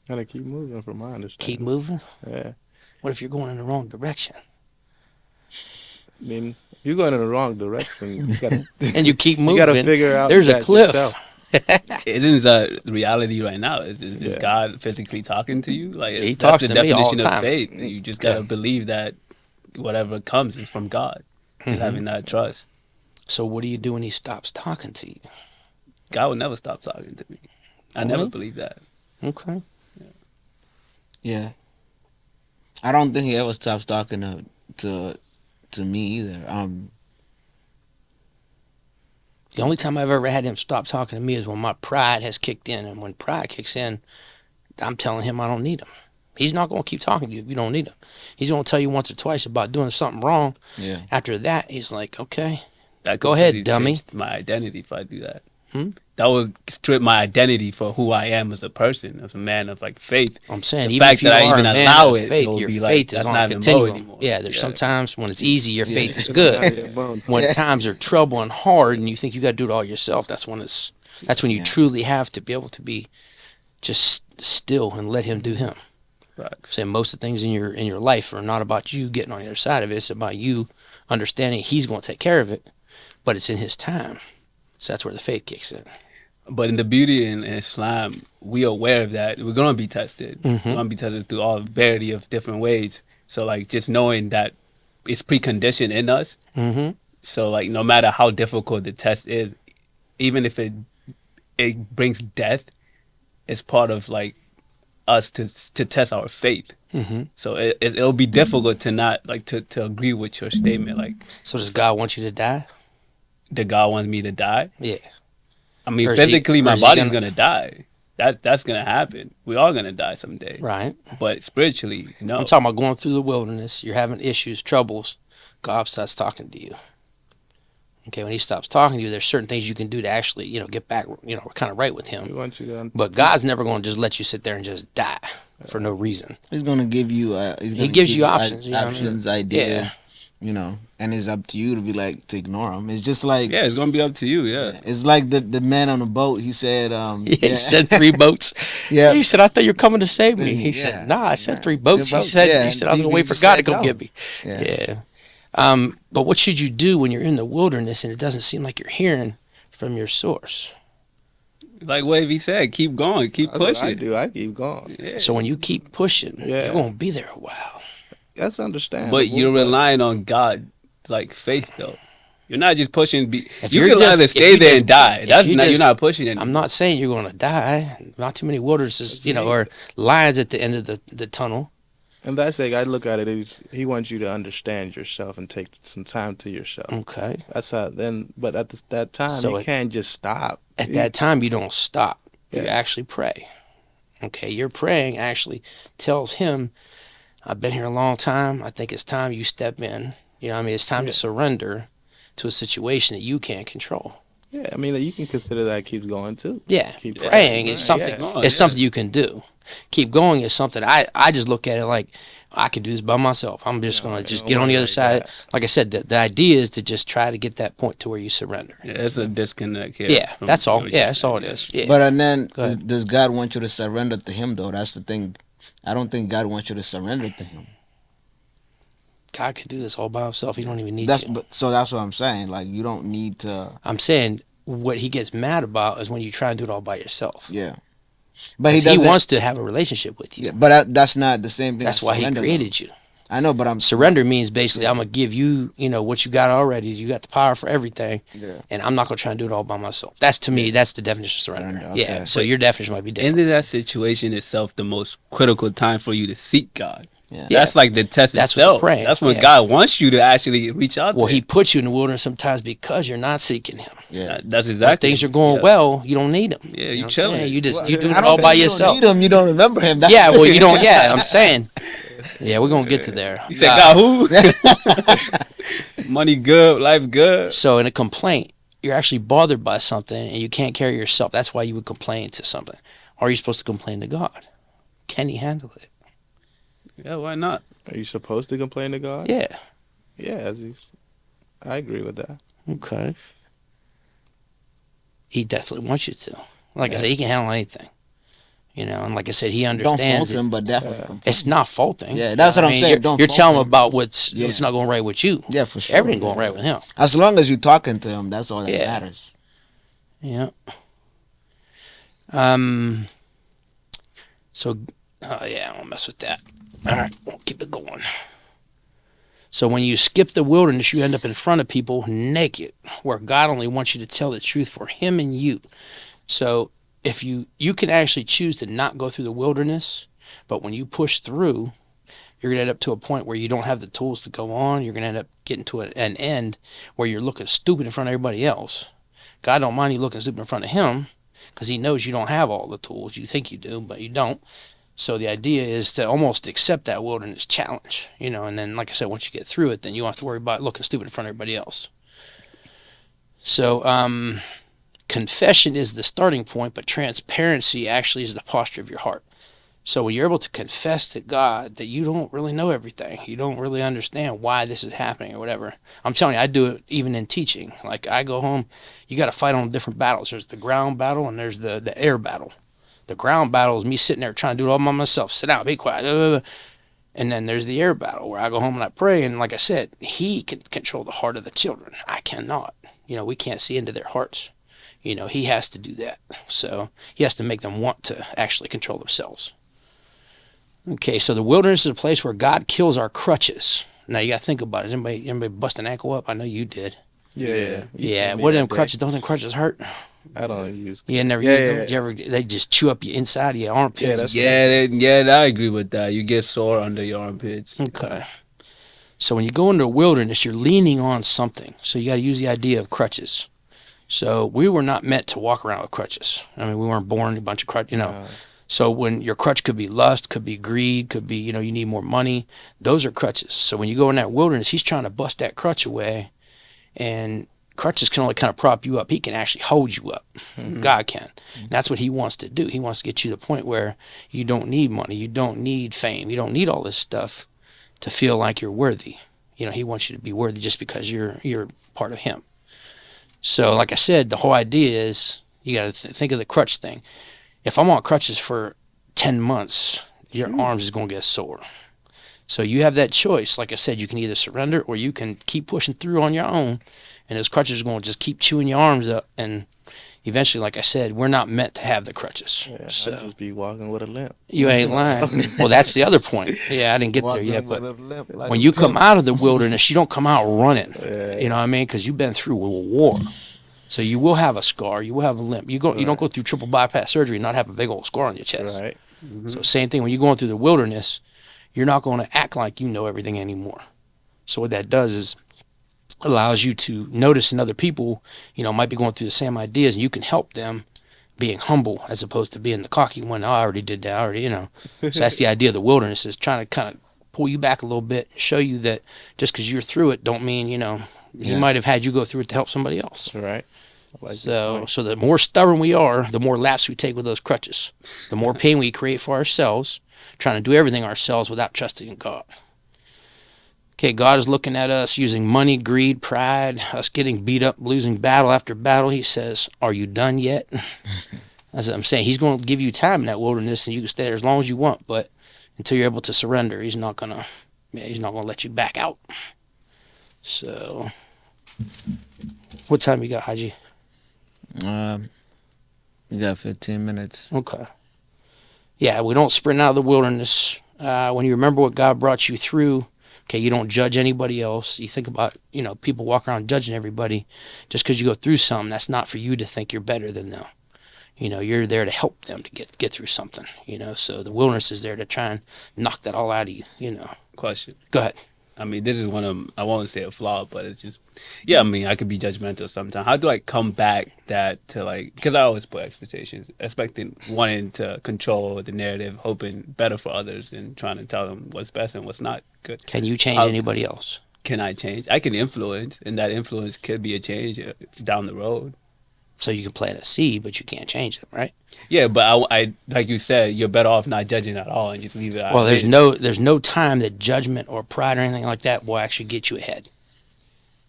Gotta keep moving, from my understanding. Keep moving? Yeah. What if you're going in the wrong direction? I mean, if you're going in the wrong direction, you gotta, And you keep moving. you gotta figure out there's a that cliff. yourself. Isn't the reality right now? Is Yeah. God physically talking to you? Like He that's talks the to me all definition the of time. faith. You just gotta believe that whatever comes is from God. Just having that trust. So what do you do when he stops talking to you? God will never stop talking to me. I Really? never believed that. Okay. Yeah. I don't think he ever stops talking to me either. The only time I've ever had him stop talking to me is when my pride has kicked in. And when pride kicks in, I'm telling him I don't need him. He's not going to keep talking to you if you don't need him. He's going to tell you once or twice about doing something wrong. Yeah. After that, he's like, okay, That Go ahead, completely dummy. changed my identity if I do that. Hmm? That would strip my identity for who I am as a person, as a man of like faith. I'm saying The even fact if you that I are even a man allow of it, faith, it'll your be like, faith is that's on not a in the continuum. mode anymore. Yeah, there's Yeah. sometimes when it's easy, your faith is It's good. not your bone. When times are trouble and hard and you think you got to do it all yourself, that's when you Yeah. truly have to be able to be just still and let him do him. Facts. Saying most of the things in your life are not about you getting on the other side of it. It's about you understanding he's going to take care of it, but it's in his time. So that's where the faith kicks in. But in the beauty in Islam, we are aware of that. We're going to be tested. We're going to be tested through all variety of different ways. So, like, just knowing that it's preconditioned in us. Mm-hmm. So, like, no matter how difficult the test is, even if it brings death, it's part of, like, us to test our faith. Mm-hmm. So it'll be difficult to not, like, to agree with your statement. Like, So does God want you to die? did God want me to die? Yeah. I mean, Or is he- physically, or my is he body's gonna- gonna die. That's gonna happen. We all gonna die someday. Right. But spiritually, no. I'm talking about going through the wilderness. You're having issues, troubles. God starts talking to you. Okay, when he stops talking to you, there's certain things you can do to actually, get back, kind of right with We him. want you to But God's never going to just let you sit there and just die for no reason. He's gonna give you. He gives you options. You know what I mean? options, ideas. And it's up to you to be like to ignore them. It's just like Yeah, it's gonna be up to you. Yeah. it's like the man on the boat. He said, He sent 3 boats. Yeah. He said, I thought you were coming to save me. He Yeah. said, nah, I sent Yeah. 3 boats. 3 You boats, said, yeah. you said I was going to wait You for God to said come no. get me. Yeah. But what should you do when you're in the wilderness and it doesn't seem like you're hearing from your source? Like Wavy said, keep going, keep That's what I pushing. do. I keep going. Yeah. So when you keep pushing, Yeah. you're going to be there a while. That's understandable. But you're relying on God, like faith, though. You're not just pushing. If You you're can just- either if stay you there just- and die. if That's you not. just- You're not pushing it. I'm not saying you're going to die. Not too many wilderness, or lions at the end of the tunnel. And that's like I look at it as he wants you to understand yourself and take some time to yourself. Okay. That's how. Then, but at that time, So you it- can't just stop. At that time, you don't stop. You Yeah. actually pray. Okay, your praying actually tells him, I've been here a long time. I think it's time you step in. You know what I mean? It's time to surrender to a situation that you can't control. Yeah, I mean, you can consider that keeps going too. Yeah, Keep praying praying, is something. yeah. It's something you can do. Keep going is something I just look at it like I can do this by myself. I'm just gonna just get on the other side. Like I said, the idea is to just try to get that point to where you surrender. Yeah, it's a disconnect here. Yeah, from that's all. what Yeah, you're that's all it saying. is. Yeah. But and then Go ahead. does God want you to surrender to Him though? That's the thing. I don't think God wants you to surrender to Him. God can do this all by himself. He don't even need That's to. so. That's what I'm saying. Like you don't need to. I'm saying what he gets mad about is when you try and do it all by yourself. Yeah. But he 'Cause he doesn't. wants to have a relationship with you. Yeah, but that's not the same thing. That's as why he surrender, though. created you. I know, but I'm Surrender means basically I'm gonna give you, what you got already. You got the power for everything, Yeah. and I'm not gonna try and do it all by myself. That's to me, that's the definition of surrender. Surrender, Yeah. okay. So your definition might be different. Into that situation itself, the most critical time for you to seek God. Yeah. Yeah. That's like the test That's what itself. the praying, That's when yeah. God wants you to actually reach out. Well, there. he puts you in the wilderness sometimes because you're not seeking him. Yeah. That's When exactly. things are going yeah. well, you don't need him. Yeah, You you know what I'm chilling. saying? You just Well, you do I it don't all think by you yourself. Don't need him. You don't remember him. That's Yeah, well, you don't. Yeah, I'm saying. Yeah, we're gonna get to there. You said God who? Money good, life good. So in a complaint, you're actually bothered by something and you can't carry yourself. That's why you would complain to something. Or are you supposed to complain to God? Can he handle it? Yeah, why not? Are you supposed to complain to God? Yeah. Yeah, I agree with that. Okay. He definitely wants you to. Like I said, he can handle anything. And like I said, he don't understands fault it. him, but definitely. It's not faulting. Yeah, that's what I'm saying. You're, Don't you're fault telling him him. about what's Yeah. not going right with you. Yeah, for sure. Everything going right with him. As long as you're talking to him, that's all that Yeah. matters. Yeah. So, yeah, I won't mess with that. All right, we'll keep it going. So when you skip the wilderness, you end up in front of people naked, where God only wants you to tell the truth for him and you. So if you can actually choose to not go through the wilderness, but when you push through, you're going to end up to a point where you don't have the tools to go on. You're going to end up getting to an end where you're looking stupid in front of everybody else. God don't mind you looking stupid in front of him because he knows you don't have all the tools. You think you do, but you don't. So the idea is to almost accept that wilderness challenge, and then, like I said, once you get through it, then you don't have to worry about looking stupid in front of everybody else. So confession is the starting point, but transparency actually is the posture of your heart. So when you're able to confess to God that you don't really know everything, you don't really understand why this is happening or whatever. I'm telling you, I do it even in teaching. Like I go home, you got to fight on different battles. There's the ground battle and there's the air battle. The ground battle is me sitting there trying to do it all by myself. Sit down, be quiet. And then there's the air battle where I go home and I pray. And like I said, he can control the heart of the children. I cannot. We can't see into their hearts. He has to do that. So he has to make them want to actually control themselves. Okay, so the wilderness is a place where God kills our crutches. Now you got to think about it. Is anybody bust an ankle up? I know you did. Yeah. Yeah. What are them crutches? Don't them crutches hurt? I don't use. You never Yeah, used them? yeah. Did you ever? They just chew up your inside of your armpits. Yeah, I agree with that. You get sore under your armpits. Okay. So when you go into the wilderness, you're leaning on something. So you got to use the idea of crutches. So we were not meant to walk around with crutches. I mean, we weren't born a bunch of crutches, So when your crutch could be lust, could be greed, could be, you need more money. Those are crutches. So when you go in that wilderness, he's trying to bust that crutch away. And crutches can only kind of prop you up. He can actually hold you up. Mm-hmm. God can. And that's what he wants to do. He wants to get you to the point where you don't need money. You don't need fame. You don't need all this stuff to feel like you're worthy. He wants you to be worthy just because you're part of him. So like I said, the whole idea is you got to think of the crutch thing. If I'm on crutches for 10 months, your arms is going to get sore. So you have that choice. Like I said, you can either surrender or you can keep pushing through on your own. And those crutches are going to just keep chewing your arms up. And eventually, like I said, we're not meant to have the crutches. Yeah, So I'd just be walking with a limp. you ain't lying. Well, that's the other point. Yeah, I didn't get there yet. But Like when you come out of the wilderness, you don't come out running. You know what I mean? Because you've been through a war. So you will have a scar. You will have a limp. You don't go through triple bypass surgery and not have a big old scar on your chest. Right. Mm-hmm. So same thing when you're going through the wilderness, you're not going to act like you know everything anymore. So what that does is allows you to notice in other people, might be going through the same ideas, and you can help them being humble as opposed to being the cocky one. Oh, I already did that. So that's the idea of the wilderness, is trying to kind of pull you back a little bit, show you that just because you're through it don't mean, he might have had you go through it to help somebody else. Right. I like that So, point. so the more stubborn we are, the more laps we take with those crutches, the more pain we create for ourselves, trying to do everything ourselves without trusting in God. Okay, God is looking at us using money, greed, pride, us getting beat up, losing battle after battle. He says, "Are you done yet?" That's what I'm saying. He's going to give you time in that wilderness, and you can stay there as long as you want. But until you're able to surrender, he's not gonna let you back out. So, what time you got, Haji? You got 15 minutes. Okay. Yeah, we don't sprint out of the wilderness. When you remember what God brought you through, okay, you don't judge anybody else. You think about, people walk around judging everybody. Just because you go through something, that's not for you to think you're better than them. You're there to help them to get through something, So the wilderness is there to try and knock that all out of you, Question. Go ahead. I mean, this is one of, I won't say a flaw, but it's just, yeah, I mean, I could be judgmental sometimes. How do I come back that to because I always put expectations, wanting to control the narrative, hoping better for others and trying to tell them what's best and what's not good. Can you change anybody else? Can I change? I can influence, and that influence could be a change down the road. So you can plant a seed, but you can't change them, right? Yeah, but I like you said, you're better off not judging at all and just leave it out. Well, there's no time that judgment or pride or anything like that will actually get you ahead.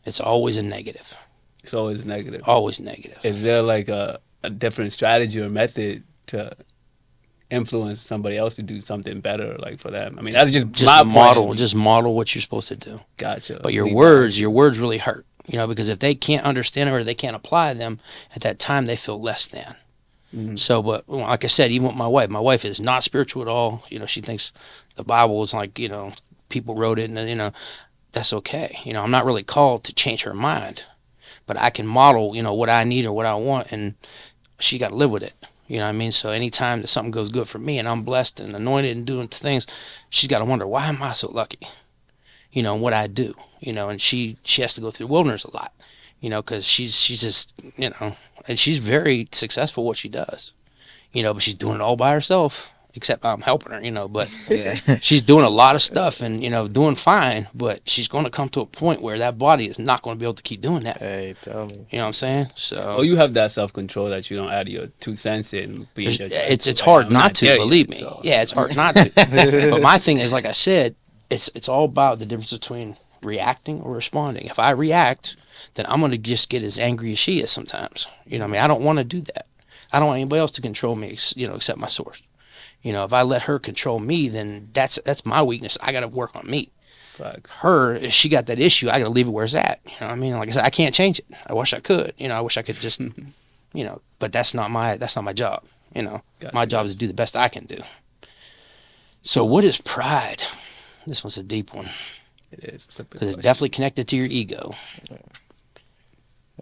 It's always a negative. It's always negative. Always negative. Is there like a different strategy or method to influence somebody else to do something better, like for them? I mean, that's just my model. point. Just model what you're supposed to do. Gotcha. But your words really hurt. Because if they can't understand it or they can't apply them at that time, they feel less than. Mm-hmm. So, but like I said, even with my wife is not spiritual at all. She thinks the Bible is like, people wrote it, and that's okay. I'm not really called to change her mind, but I can model, what I need or what I want, and she got to live with it. You know what I mean? So anytime that something goes good for me and I'm blessed and anointed and doing things, she's got to wonder, why am I so lucky? What I do, and she has to go through the wilderness a lot, because she's just, and she's very successful what she does, but she's doing it all by herself, except I'm helping her, but Yeah. she's doing a lot of stuff and, doing fine, but she's going to come to a point where that body is not going to be able to keep doing that. Hey, tell me. You know what I'm saying? So Oh, you have that self-control that you don't add your 2 cents in. it's hard not to, believe me. So. Yeah, it's hard not to. But my thing is, like I said, it's all about the difference between reacting or responding. If I react, then I'm going to just get as angry as she is sometimes. I don't want to do that. I don't want anybody else to control me, except my source. If I let her control me, then that's my weakness. I got to work on me. Facts. Her, if she got that issue, I got to leave it where it's at. You know what I mean? Like I said, I can't change it. I wish I could. I wish I could just, but that's not my job. Gotcha. My job is to do the best I can do. So what is pride? This one's a deep one. It is. Because it's definitely connected to your ego.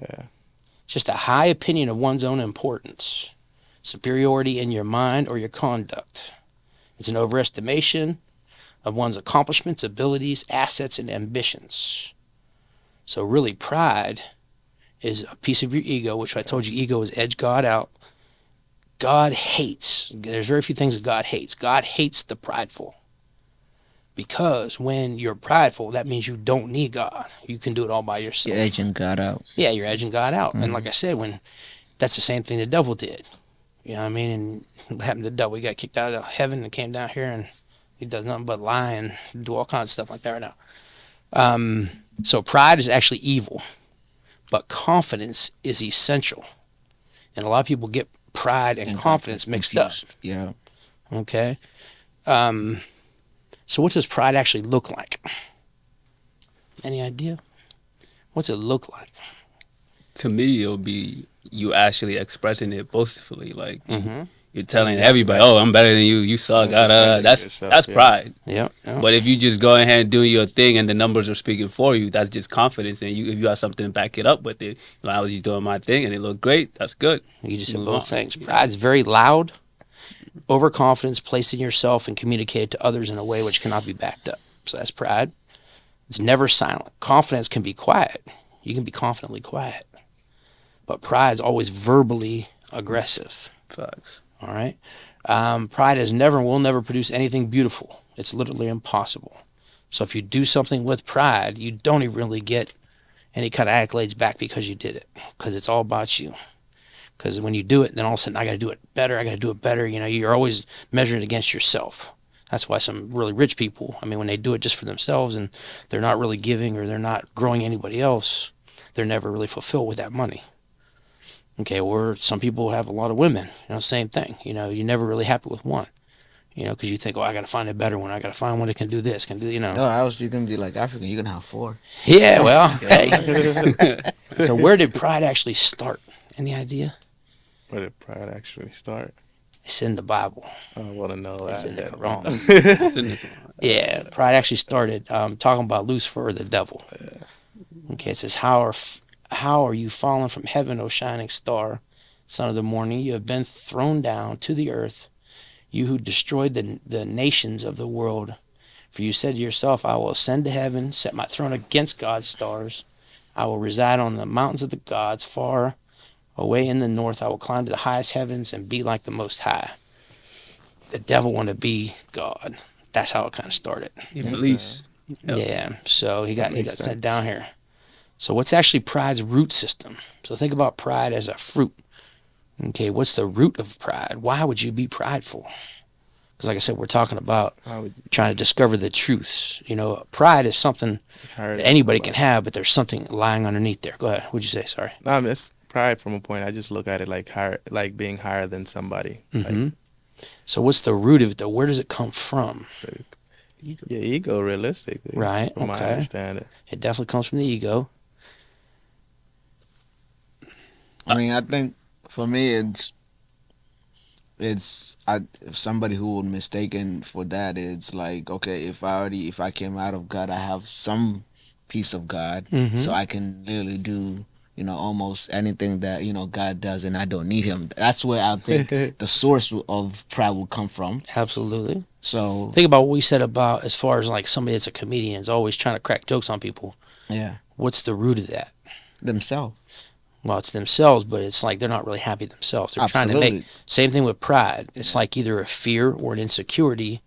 Yeah. It's just a high opinion of one's own importance, superiority in your mind or your conduct. It's an overestimation of one's accomplishments, abilities, assets, and ambitions. So really, pride is a piece of your ego, which I told you, ego is edge God out. God hates. There's very few things that God hates. God hates the prideful. Because when you're prideful, that means you don't need God. You can do it all by yourself. You're edging God out. Yeah, you're edging God out. Mm-hmm. And like I said, that's the same thing the devil did. You know what I mean? And what happened to the devil? He got kicked out of heaven and came down here, and he does nothing but lie and do all kinds of stuff like that right now. So pride is actually evil, but confidence is essential. And a lot of people get pride and confidence mixed up. Yeah. Okay. So what does pride actually look like? Any idea? What's it look like? To me, it'll be you actually expressing it boastfully, like you're telling Yeah. everybody, "Oh, I'm better than you. You suck." That's Yourself, yeah. pride. Yeah. But if you just go ahead and doing your thing and the numbers are speaking for you, that's just confidence. And if you have something to back it up with it, I was just doing my thing and it looked great. That's good. You just said Move both on. things. Pride's very loud, overconfidence, placing yourself and communicated to others in a way which cannot be backed up. So that's pride. It's never silent. Confidence can be quiet. You can be confidently quiet. But pride is always verbally aggressive. Facts. All right? Pride has never and will never produce anything beautiful. It's literally impossible. So if you do something with pride, you don't even really get any kind of accolades back because you did it, because it's all about you. Because when you do it, then all of a sudden, I got to do it better. I got to do it better. You know, you're always measuring it against yourself. That's why some really rich people, I mean, when they do it just for themselves and they're not really giving or they're not growing anybody else, they're never really fulfilled with that money. Okay, or some people have a lot of women, you know, same thing. You know, you're never really happy with one, you know, because you think, oh, I got to find a better one. I got to find one that can do this, can do, you know. No, I was, you're going to be like African. You're going to have 4. Yeah, well, hey. So where did pride actually start? Any idea? Where did pride actually start? It's in the Bible. I want to know It's that. in the then. Quran. Yeah, pride actually started talking about Lucifer, the devil. Okay, it says, how are you fallen from heaven, O shining star, son of the morning? You have been thrown down to the earth, you who destroyed the nations of the world. For you said to yourself, I will ascend to heaven, set my throne against God's stars. I will reside on the mountains of the gods, far away in the north. I will climb to the highest heavens and be like the Most High. The devil wanted to be God. That's how it kind of started. Iblis. Yep. Yeah, so he got makes sent sense. down here. So what's actually pride's root system? So think about pride as a fruit. Okay, what's the root of pride? Why would you be prideful? Because like I said, we're talking about How would trying to discover the truths. You know, pride is something you hurt that anybody somebody? can have, but there's something lying underneath there. Go ahead. What'd you say? Sorry. No, I mean, it's pride from a point. I just look at it like higher, like being higher than somebody. hmm So what's the root of it, though? Where does it come from? Like, your ego, realistically. Right, From my okay. understanding. It definitely comes from the ego. I mean, I think for me, if somebody who would mistaken for that, it's like, okay, if I came out of God, I have some piece of God, Mhm. so I can literally do, you know, almost anything that, you know, God does, and I don't need Him. That's where I think the source of pride will come from. Absolutely. So Think about what we said about as far as like somebody that's a comedian is always trying to crack jokes on people. yeah, What's the root of that? themselves. Well, it's themselves, but it's like they're not really happy themselves. They're trying to Absolutely. make, same thing with pride. It's like either a fear or an insecurity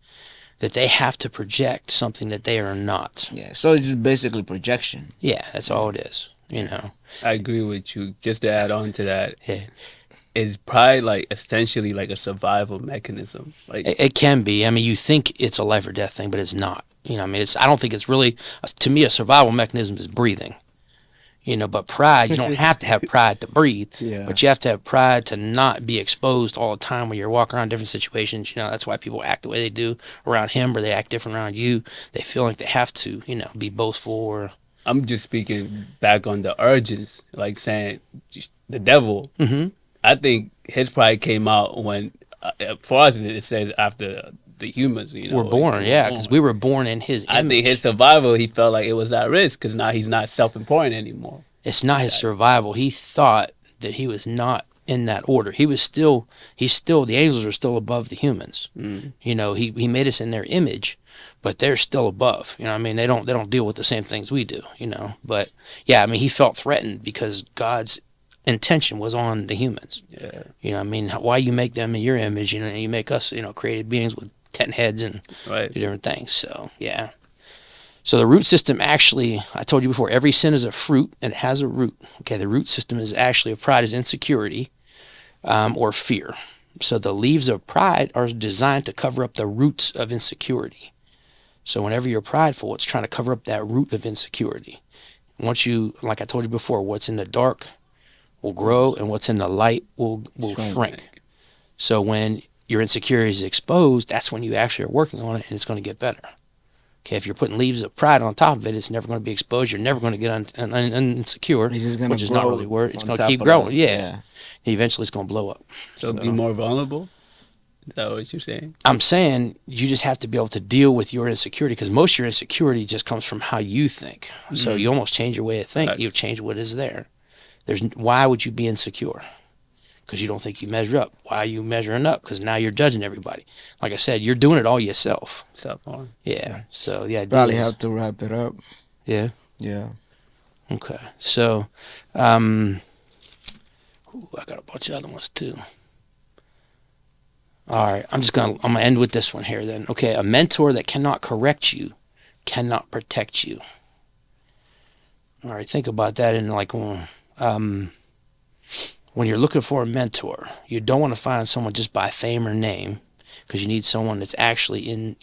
that they have to project something that they are not. Yeah, so it's just basically projection. Yeah, that's all it is, you know. I agree with you. Just to add on to that, Yeah. is pride like essentially like a survival mechanism? Like It can be. I mean, you think it's a life or death thing, but it's not. You know, I mean, I don't think it's really, to me, a survival mechanism is breathing. You know, but pride, you don't have to have pride to breathe, Yeah. but you have to have pride to not be exposed all the time when you're walking around different situations. You know, that's why people act the way they do around him, or they act different around you. They feel like they have to, you know, be boastful or. I'm just speaking back on the urges, like saying the devil. Mhm. I think his pride came out when, for us, it says after the humans, you know, We're born, yeah, because born. we were born in his I image. think his survival, he felt like it was at risk because now he's not self-important anymore. It's not his survival. He thought that he was not in that order. He's still, the angels are still above the humans. You know, he made us in their image, but they're still above. You know what I mean? They don't deal with the same things we do, you know. But yeah, I mean, he felt threatened because God's intention was on the humans. Yeah, You know what I mean? Why you make them in your image, you know, you make us, you know, created beings with 10 heads and right. do different things. So, yeah. So the root system actually, I told you before, every sin is a fruit and it has a root. Okay, the root system is actually of pride is insecurity or fear. So the leaves of pride are designed to cover up the roots of insecurity. So whenever you're prideful, it's trying to cover up that root of insecurity. Once you, like I told you before, what's in the dark will grow and what's in the light will shrink. So when your insecurity is exposed, that's when you actually are working on it and it's going to get better. Okay, if you're putting leaves of pride on top of it, it's never going to be exposed. You're never going to get insecure, It's just gonna which is not grow really word. It's on going to top keep of growing. that. Yeah. Eventually, it's going to blow up. So be more vulnerable. Is that what you're saying? I'm saying you just have to be able to deal with your insecurity because most of your insecurity just comes from how you think. So you almost change your way of thinking. Right. You've changed what is there. Why would you be insecure? Because you don't think you measure up. Why are you measuring up? Because now you're judging everybody. Like I said, you're doing it all yourself. Self-harm. Yeah. So yeah. Probably have to wrap it up. Yeah. Yeah. Okay. So, I got a bunch of other ones too. All right. I'm gonna end with this one here then. Okay. A mentor that cannot correct you cannot protect you. All right, think about that. And like when you're looking for a mentor, you don't want to find someone just by fame or name, because you need someone that's actually in,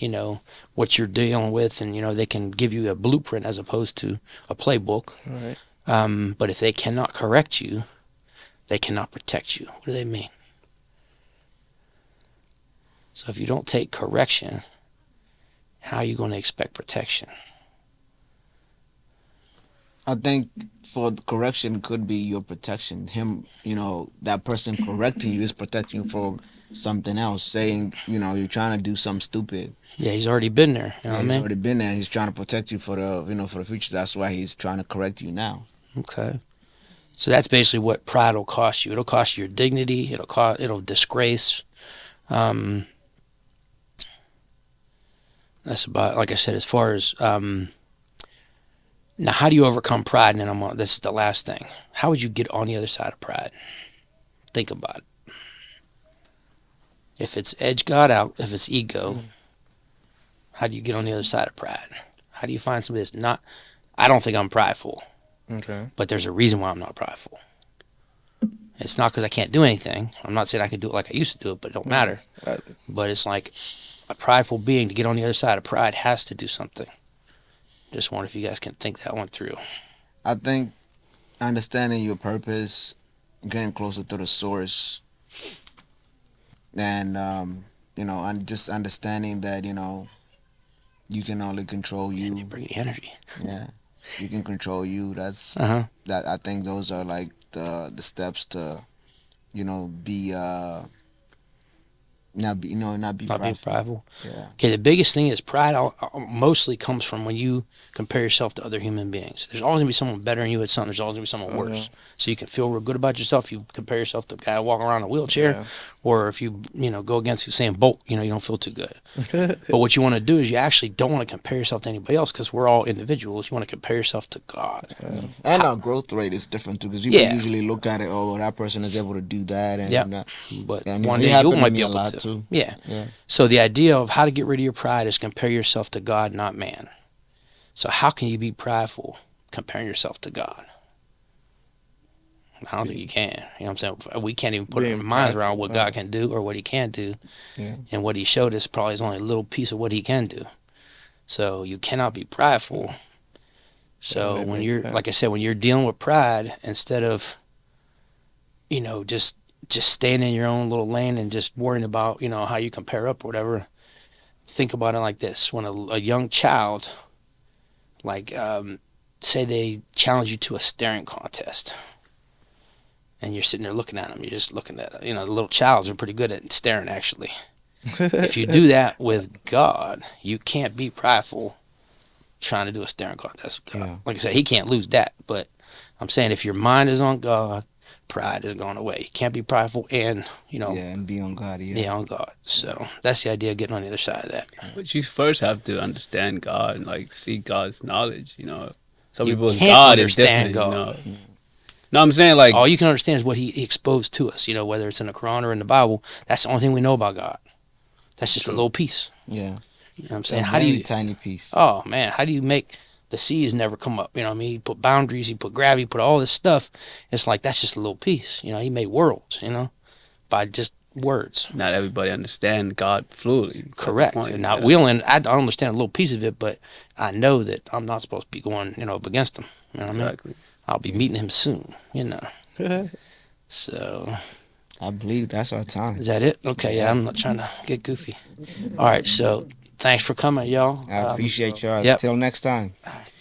what you're dealing with, and, they can give you a blueprint as opposed to a playbook. All right. But if they cannot correct you, they cannot protect you. What do they mean? So if you don't take correction, how are you going to expect protection? I think for correction could be your protection. Him, that person correcting you is protecting you from something else. Saying, you're trying to do something stupid. Yeah, he's already been there. You know what I He's mean? already been there. He's trying to protect you for the future. That's why he's trying to correct you now. Okay. So that's basically what pride will cost you. It'll cost you your dignity. It'll disgrace. That's about, like I said, as far as now, how do you overcome pride? And then this is the last thing. How would you get on the other side of pride? Think about it. If it's edge God out, if it's ego, how do you get on the other side of pride? How do you find somebody that's not? I don't think I'm prideful, Okay. but there's a reason why I'm not prideful. It's not because I can't do anything. I'm not saying I can do it like I used to do it, but it don't matter. But it's like a prideful being, to get on the other side of pride, has to do something. Just wonder if you guys can think that one through. I think understanding your purpose, getting closer to the source, and and just understanding that you can only control you. You bring the energy. Yeah, you can control you. That's Uh-huh. that. I think those are like the steps to be not be Not being prideful. prideful. Yeah. Okay, the biggest thing is pride mostly comes from when you compare yourself to other human beings. There's always going to be someone better than you at something. There's always going to be someone worse. So you can feel real good about yourself. You compare yourself to a guy walking around in a wheelchair. Yeah. Or if you, go against Usain Bolt, you don't feel too good. But what you want to do is you actually don't want to compare yourself to anybody else, because we're all individuals. You want to compare yourself to God. And our growth rate is different too, because people usually look at it. Oh, well, that person is able to do that, and Yep. But and one it day you happened to might me be a able lot to. too. Yeah. Yeah. So the idea of how to get rid of your pride is compare yourself to God, not man. So how can you be prideful comparing yourself to God? I don't think you can. You know what I'm saying? We can't even put our Being minds around prideful, what God can do or what he can't do. Yeah. And what he showed us probably is only a little piece of what he can do. So you cannot be prideful. So that when makes you're, sense. like I said, when you're dealing with pride, instead of, just staying in your own little lane and just worrying about, how you compare up or whatever, think about it like this. When a young child, like, say they challenge you to a staring contest, and you're sitting there looking at them, you're just looking at, the little childs are pretty good at staring, actually. If you do that with God, you can't be prideful trying to do a staring contest with God. Yeah. Like I said, he can't lose that, but I'm saying if your mind is on God, pride is going away. You can't be prideful and, And be on God. Yeah. on God. So that's the idea of getting on the other side of that. But you first have to understand God and like seek God's knowledge. Some You people's can't God is understand different. God. No, I'm saying like All you can understand is what he exposed to us, whether it's in the Quran or in the Bible. That's the only thing we know about God. That's just a little piece. Yeah. You know what I'm saying? A How do very you, tiny piece? oh man, how do you make the seas never come up? You know what I mean? He put boundaries, he put gravity, he put all this stuff. It's like, that's just a little piece. He made worlds, by just words. not everybody understand God fluidly. That's the Correct. point, And now yeah. I don't understand a little piece of it, but I know that I'm not supposed to be going, up against him. You know what I mean? Exactly. I'll be meeting him soon, So, I believe that's our time. is that it? Okay, yeah, I'm not trying to get goofy. All right, so thanks for coming, y'all. I appreciate y'all. Yep. Till next time. All right.